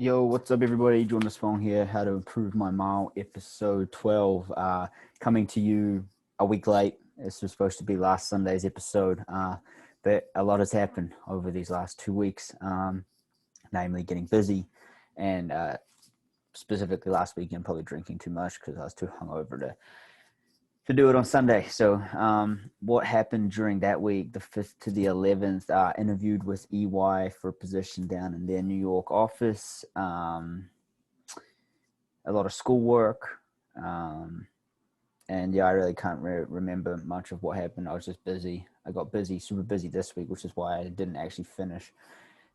Yo, what's up, everybody? Jordandespong here. How to Improve My Mile, episode 12. Coming to you a week late. This was supposed to be last Sunday's episode, but a lot has happened over these last 2 weeks, namely getting busy and specifically last weekend, probably drinking too much because I was too hungover to do it on Sunday. So what happened during that week, the 5th to the 11th, interviewed with EY for a position down in their New York office. A lot of schoolwork. And yeah, I really can't remember much of what happened. I was just busy. I got busy, super busy this week, which is why I didn't actually finish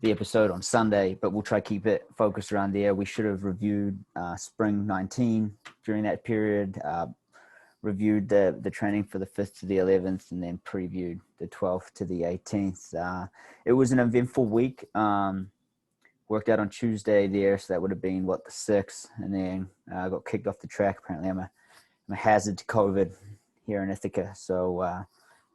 the episode on Sunday, but we'll try to keep it focused around there. We should have reviewed spring 19 during that period, reviewed the training for the 5th to the 11th, and then previewed the 12th to the 18th. It was an eventful week. Worked out on Tuesday there, so that would have been, the 6th, and then I got kicked off the track. Apparently I'm a hazard to COVID here in Ithaca, so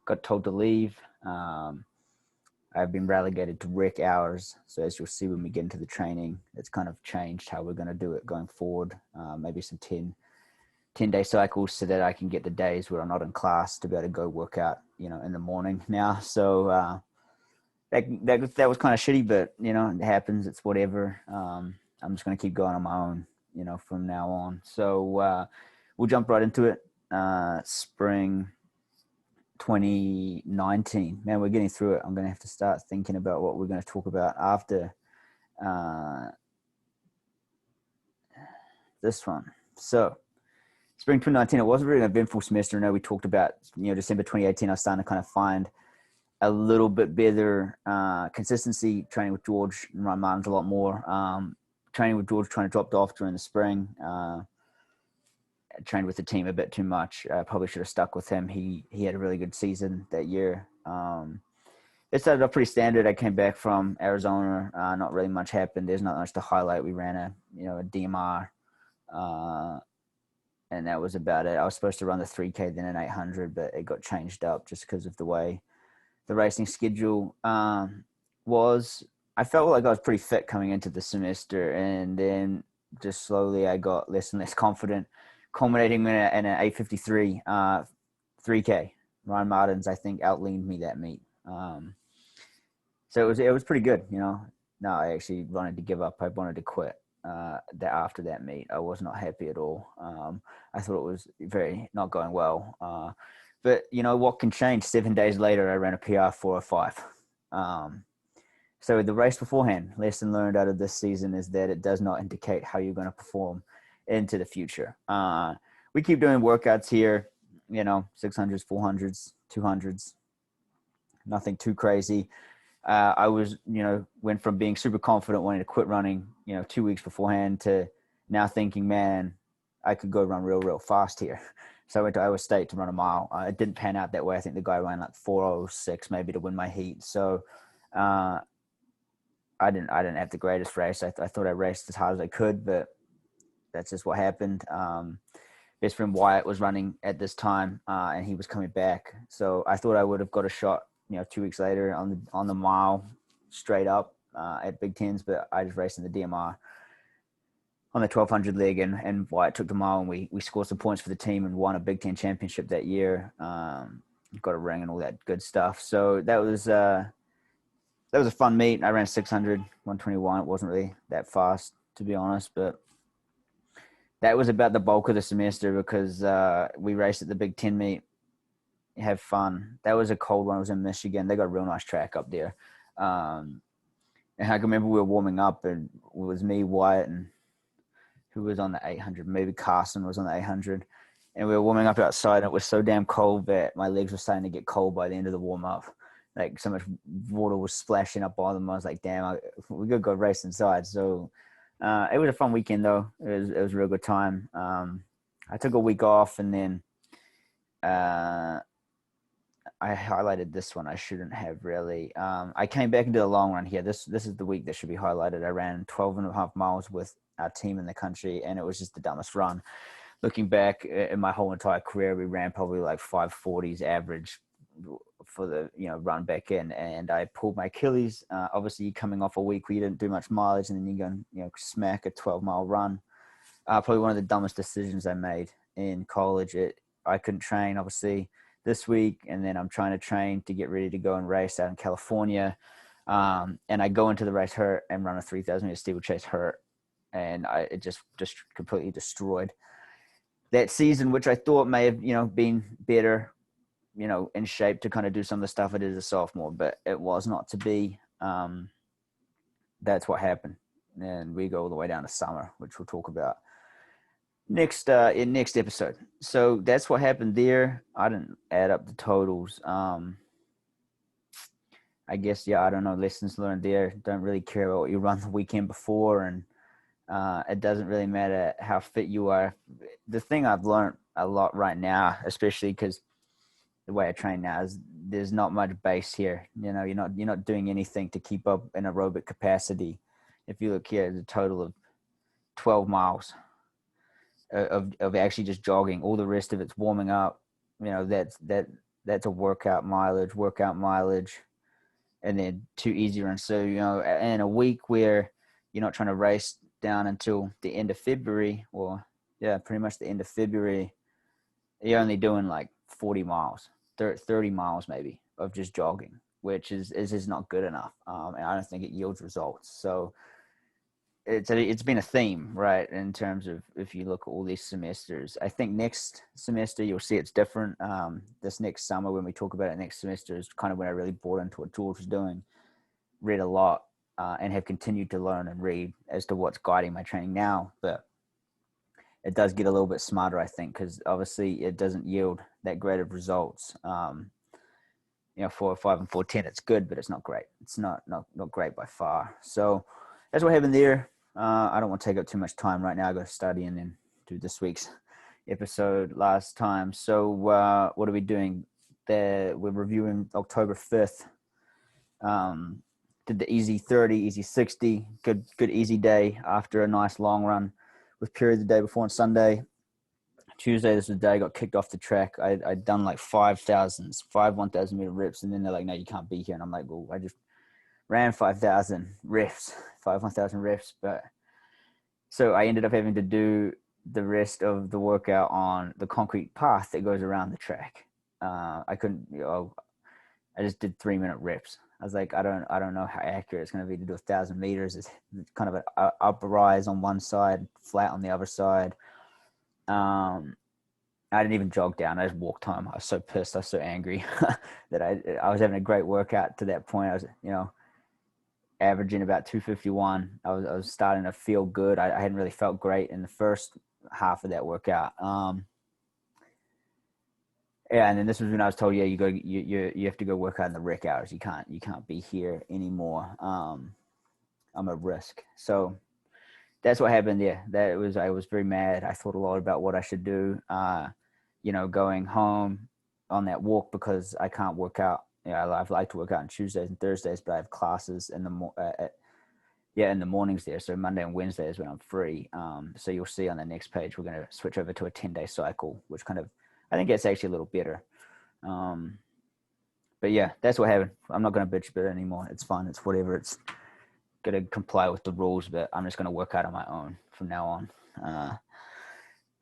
got told to leave. I've been relegated to rec hours, so as you'll see when we get into the training, it's kind of changed how we're going to do it going forward. Maybe some 10-day cycles so that I can get the days where I'm not in class to be able to go work out, in the morning now. So that was kind of shitty, but, it happens. It's whatever. I'm just going to keep going on my own, from now on. So we'll jump right into it. Spring 2019. Man, we're getting through it. I'm going to have to start thinking about what we're going to talk about after this one. So spring 2019, it was a really eventful semester. I know we talked about, December 2018, I was starting to kind of find a little bit better consistency training with George and my mom's a lot more. Training with George kind of dropped off during the spring. Trained with the team a bit too much. Probably should have stuck with him. He had a really good season that year. It started off pretty standard. I came back from Arizona. Not really much happened. There's not much to highlight. We ran a DMR. And that was about it. I was supposed to run the 3K, then an 800, but it got changed up just because of the way the racing schedule was. I felt like I was pretty fit coming into the semester, and then just slowly I got less and less confident, culminating in an 853 3K. Ryan Martins, I think, outleaned me that meet. So it was pretty good, No, I actually wanted to give up. I wanted to quit. After that meet, I was not happy at all. I thought it was very not going well. But what can change? 7 days later, I ran a PR 405. So the race beforehand, lesson learned out of this season is that it does not indicate how you're going to perform into the future. We keep doing workouts here, 600s, 400s, 200s, nothing too crazy. I was, went from being super confident, wanting to quit running, 2 weeks beforehand to now thinking, man, I could go run real fast here. So I went to Iowa State to run a mile. It didn't pan out that way. I think the guy ran like 4:06 maybe to win my heat. So I didn't have the greatest race. I thought I raced as hard as I could, but that's just what happened. Best friend Wyatt was running at this time, and he was coming back. So I thought I would have got a shot, 2 weeks later on the mile straight up at Big Tens, but I just raced in the DMR on the 1200 leg, and Wyatt took the mile, and we scored some points for the team and won a Big Ten championship that year. Got a ring and all that good stuff. So that was a fun meet. I ran 600, 121. It wasn't really that fast, to be honest, but that was about the bulk of the semester because we raced at the Big Ten meet. Have fun. That was a cold one. It was in Michigan. They got a real nice track up there. And I can remember we were warming up, and it was me, Wyatt, and who was on the 800. Maybe Carson was on the 800. And we were warming up outside, and it was so damn cold that my legs were starting to get cold by the end of the warm-up. Like, so much water was splashing up on them. I was like, damn, we could go race inside. So it was a fun weekend, though. It was a real good time. I took a week off, and then I highlighted this one. I shouldn't have really. I came back into the long run here. This is the week that should be highlighted. I ran 12 and a half miles with our team in the country, and it was just the dumbest run. Looking back in my whole entire career, we ran probably like 540s average for the run back in, and I pulled my Achilles. Obviously, coming off a week where you didn't do much mileage, and then you go and smack a 12-mile run. Probably one of the dumbest decisions I made in college. I couldn't train obviously this week, and then I'm trying to train to get ready to go and race out in California. And I go into the race hurt and run a 3,000 meter steeplechase hurt, and it just completely destroyed that season, which I thought may have been better, in shape to kind of do some of the stuff I did as a sophomore, but it was not to be. That's what happened, and we go all the way down to summer, which we'll talk about next episode. So that's what happened there. I didn't add up the totals. I guess, I don't know, lessons learned there. Don't really care about what you run the weekend before, and it doesn't really matter how fit you are. The thing I've learned a lot right now, especially because the way I train now, is there's not much base here. You're not doing anything to keep up an aerobic capacity. If you look here, it's a total of 12 miles of actually just jogging. All the rest of it's warming up. That's a workout mileage, and then 2 easy runs. So, in a week where you're not trying to race down until the end of February, pretty much the end of February, you're only doing like 40 miles, 30 miles maybe of just jogging, which is not good enough. And I don't think it yields results. So it's been a theme, right, in terms of if you look at all these semesters. I think next semester you'll see it's different. This next summer, when we talk about it next semester, is kind of when I really bought into what George was doing, read a lot, and have continued to learn and read as to what's guiding my training now. But it does get a little bit smarter, I think, because obviously it doesn't yield that great of results. 405 and 410, it's good, but it's not great. It's not great by far. So that's what happened there. I don't want to take up too much time right now. I got to study and then do this week's episode last time. So what are we doing there? We're reviewing October 5th. Did the easy 30, easy 60, good easy day after a nice long run with period the day before on Sunday. Tuesday, this was the day I got kicked off the track. I'd done like 5 1,000 meter reps, and then they're like, no, you can't be here. And I'm like, well, I just ran 5,000 reps, 1,000 reps. But so I ended up having to do the rest of the workout on the concrete path that goes around the track. I couldn't, I just did 3-minute reps. I was like, I don't know how accurate it's going to be to do 1,000 meters. It's kind of an up rise on one side, flat on the other side. I didn't even jog down. I just walked home. I was so pissed. I was so angry that I was having a great workout to that point. I was, averaging about 251. I was starting to feel good. I hadn't really felt great in the first half of that workout. And then this was when I was told, you have to go work out in the rec hours. You can't be here anymore. I'm a risk. So that's what happened there. I was very mad. I thought a lot about what I should do. Going home on that walk, because I can't work out. I like to work out on Tuesdays and Thursdays, but I have classes in the mornings there. So Monday and Wednesday is when I'm free. So you'll see on the next page, we're going to switch over to a 10-day cycle, which I think it's actually a little better. But yeah, that's what happened. I'm not going to bitch about it anymore. It's fun. It's whatever. It's going to comply with the rules, but I'm just going to work out on my own from now on.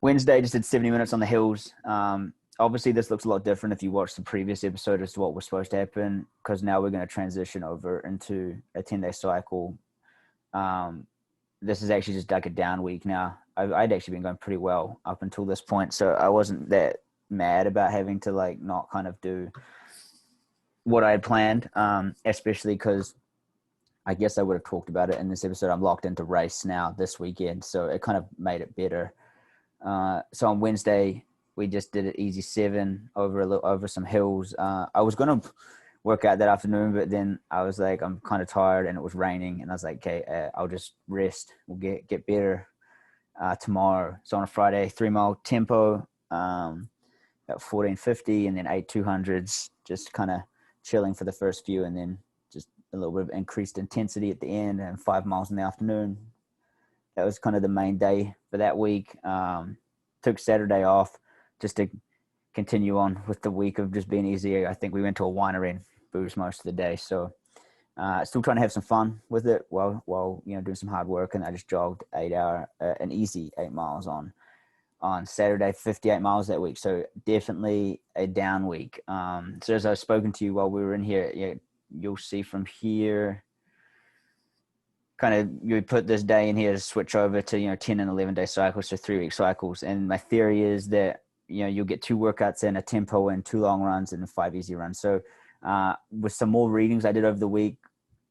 Wednesday, just did 70 minutes on the hills. Obviously, this looks a lot different if you watch the previous episode as to what was supposed to happen, because now we're going to transition over into a 10-day cycle. This is actually just like a down week now. I'd actually been going pretty well up until this point, so I wasn't that mad about having to not kind of do what I had planned, especially because I guess I would have talked about it in this episode. I'm locked into race now this weekend, so it kind of made it better. So on Wednesday, we just did an easy 7 over some hills. I was going to work out that afternoon, but then I was like, I'm kind of tired, and it was raining, and I was like, okay, I'll just rest. We'll get better tomorrow. So on a Friday, 3-mile tempo, about 1450, and then 8 200s, just kind of chilling for the first few, and then just a little bit of increased intensity at the end, and 5 miles in the afternoon. That was kind of the main day for that week. Took Saturday off just to continue on with the week of just being easy. I think we went to a winery and boozed most of the day. So still trying to have some fun with it while doing some hard work. And I just jogged an easy 8 miles on Saturday, 58 miles that week. So definitely a down week. So as I've spoken to you while we were in here, you'll see from here, kind of you put this day in here to switch over to 10 and 11 day cycles, so 3-week cycles. And my theory is that you'll get 2 workouts in, a tempo and 2 long runs and 5 easy runs. So with some more readings I did over the week,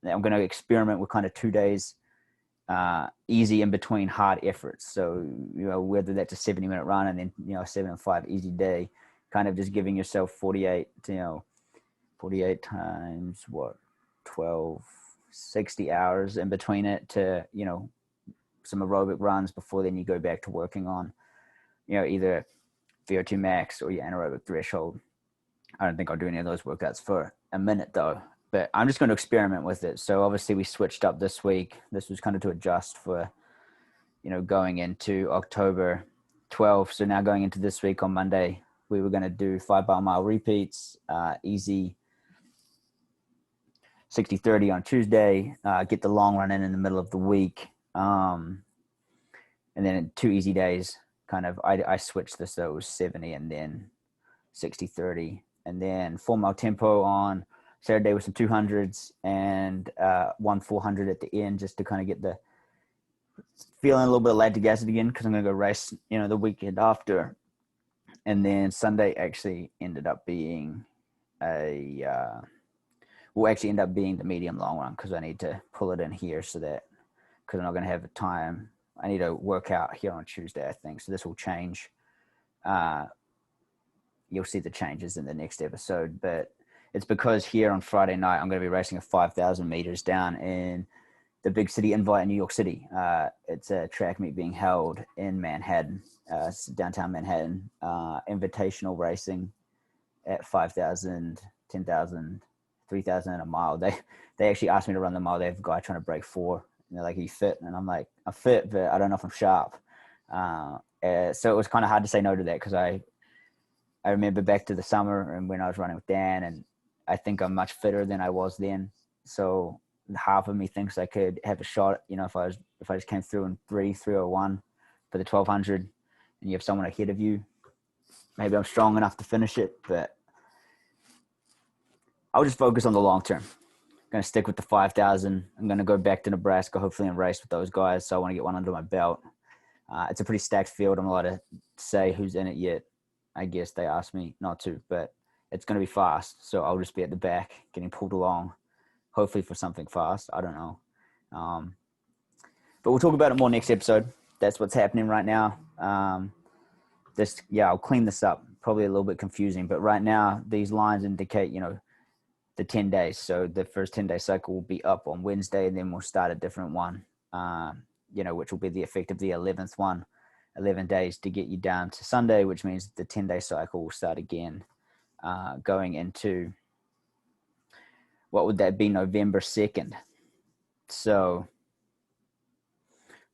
I'm going to experiment with kind of 2 days easy in between hard efforts. So whether that's a 70-minute run and then 7 and 5 easy day, kind of just giving yourself 48 times 12, 60 hours in between it to some aerobic runs before then you go back to working on either VO2 max or your anaerobic threshold. I don't think I'll do any of those workouts for a minute though, but I'm just going to experiment with it. So obviously we switched up this week. This was kind of to adjust for going into October 12th. So now going into this week on Monday, we were going to do 5-mile repeats, easy 60-30 on Tuesday, get the long run in the middle of the week. And then 2 easy days, kind of, I switched this, so it was 70 and then 60-30. And then 4-mile tempo on Saturday with some 200s and 1 400 at the end, just to kind of get the feeling a little bit of lactic acid again, because I'm going to go race, the weekend after. And then Sunday actually ended up being will actually end up being the medium long run, because I need to pull it in here because I'm not going to have time. I need to work out here on Tuesday, I think. So this will change. You'll see the changes in the next episode, but it's because here on Friday night, I'm going to be racing a 5,000 meters down in the big city invite in New York City. It's a track meet being held in Manhattan, downtown Manhattan, invitational racing at 5,000, 10,000, 3,000 and a mile. They actually asked me to run the mile. They have a guy trying to break 4. And they're like, "Are you fit?" And I'm like, "I'm fit, but I don't know if I'm sharp." So it was kind of hard to say no to that, because I remember back to the summer and when I was running with Dan, and I think I'm much fitter than I was then. So half of me thinks I could have a shot, if I just came through in 3:01 for the 1200, and you have someone ahead of you. Maybe I'm strong enough to finish it, but I'll just focus on the long term. I'm going to stick with the 5,000. I'm going to go back to Nebraska, hopefully, and race with those guys. So I want to get one under my belt. It's a pretty stacked field. I'm not allowed to say who's in it yet. I guess they asked me not to, but it's going to be fast. So I'll just be at the back getting pulled along, hopefully for something fast. I don't know. But we'll talk about it more next episode. That's what's happening right now. I'll clean this up. Probably a little bit confusing, but right now these lines indicate, the 10 days. So the first 10-day cycle will be up on Wednesday, and then we'll start a different one, which will be the effect of the 11th one, 11 days to get you down to Sunday, which means the 10-day cycle will start again, going into, what would that be, November 2nd. So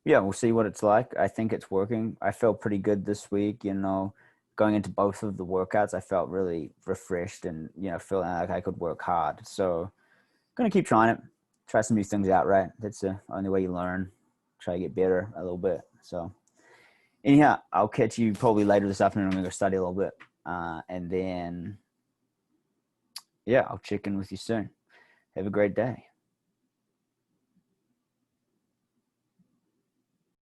yeah, we'll see what it's like. I think it's working. I felt pretty good this week, going into both of the workouts. I felt really refreshed and, feeling like I could work hard. So I'm going to keep trying it, try some new things out, right? That's the only way you learn, try to get better a little bit. So anyhow, I'll catch you probably later this afternoon. I'm going to go study a little bit. And then, I'll check in with you soon. Have a great day.